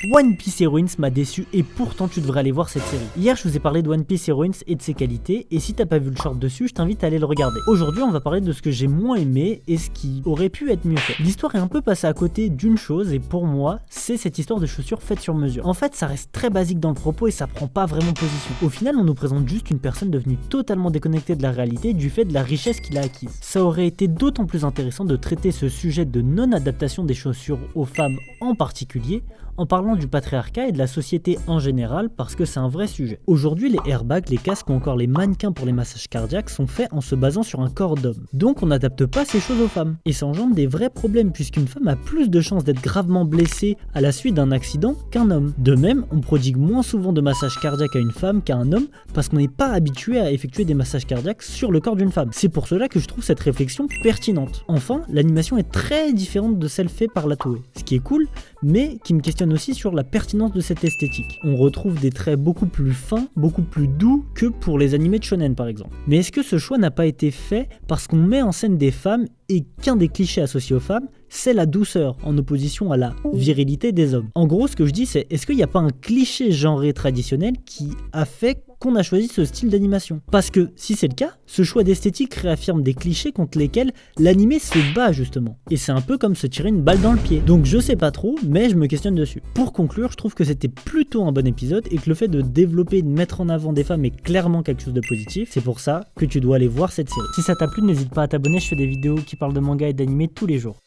One Piece Heroines m'a déçu et pourtant tu devrais aller voir cette série. Hier je vous ai parlé de One Piece Heroines et de ses qualités et si t'as pas vu le short dessus je t'invite à aller le regarder. Aujourd'hui on va parler de ce que j'ai moins aimé et ce qui aurait pu être mieux fait. L'histoire est un peu passée à côté d'une chose et pour moi c'est cette histoire de chaussures faites sur mesure. En fait ça reste très basique dans le propos et ça prend pas vraiment position. Au final on nous présente juste une personne devenue totalement déconnectée de la réalité du fait de la richesse qu'il a acquise. Ça aurait été d'autant plus intéressant de traiter ce sujet de non-adaptation des chaussures aux femmes en particulier en parlant du patriarcat et de la société en général parce que c'est un vrai sujet. Aujourd'hui, les airbags, les casques ou encore les mannequins pour les massages cardiaques sont faits en se basant sur un corps d'homme. Donc on n'adapte pas ces choses aux femmes. Et ça engendre des vrais problèmes puisqu'une femme a plus de chances d'être gravement blessée à la suite d'un accident qu'un homme. De même, on prodigue moins souvent de massages cardiaques à une femme qu'à un homme parce qu'on n'est pas habitué à effectuer des massages cardiaques sur le corps d'une femme. C'est pour cela que je trouve cette réflexion pertinente. Enfin, l'animation est très différente de celle faite par la Toei. Ce qui est cool, mais qui me questionne aussi sur la pertinence de cette esthétique. On retrouve des traits beaucoup plus fins, beaucoup plus doux que pour les animés de shonen par exemple. Mais est-ce que ce choix n'a pas été fait parce qu'on met en scène des femmes et qu'un des clichés associés aux femmes, c'est la douceur en opposition à la virilité des hommes? En gros, ce que je dis, c'est est-ce qu'il n'y a pas un cliché genré traditionnel qui a fait qu'on a choisi ce style d'animation? Parce que si c'est le cas, ce choix d'esthétique réaffirme des clichés contre lesquels l'animé se bat justement. Et c'est un peu comme se tirer une balle dans le pied. Donc je sais pas trop, mais je me questionne dessus. Pour conclure, je trouve que c'était plutôt un bon épisode et que le fait de développer et de mettre en avant des femmes est clairement quelque chose de positif. C'est pour ça que tu dois aller voir cette série. Si ça t'a plu, n'hésite pas à t'abonner, je fais des vidéos qui parlent de manga et d'animé tous les jours.